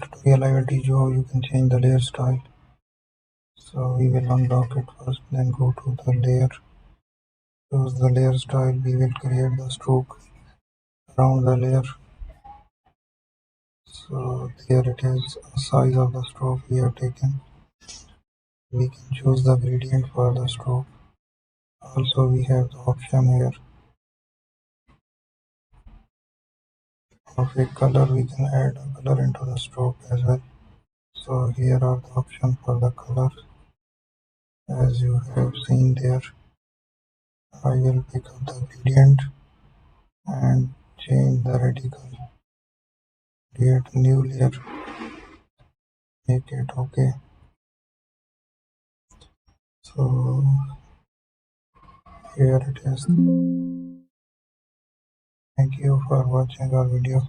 tutorial I will teach you how you can change the layer style. So we will unlock it first, then go to the layer, choose the layer style. We will create the stroke around the layer. So there it is, size of the stroke we have taken. We can choose the gradient for the stroke. Also we have the option here of a color. We can add a color into the stroke as well. So here are the options for the color. As you have seen there, I will pick up the gradient and change the radical. Create a new layer, make it okay. So here it is. Thank you for watching our video.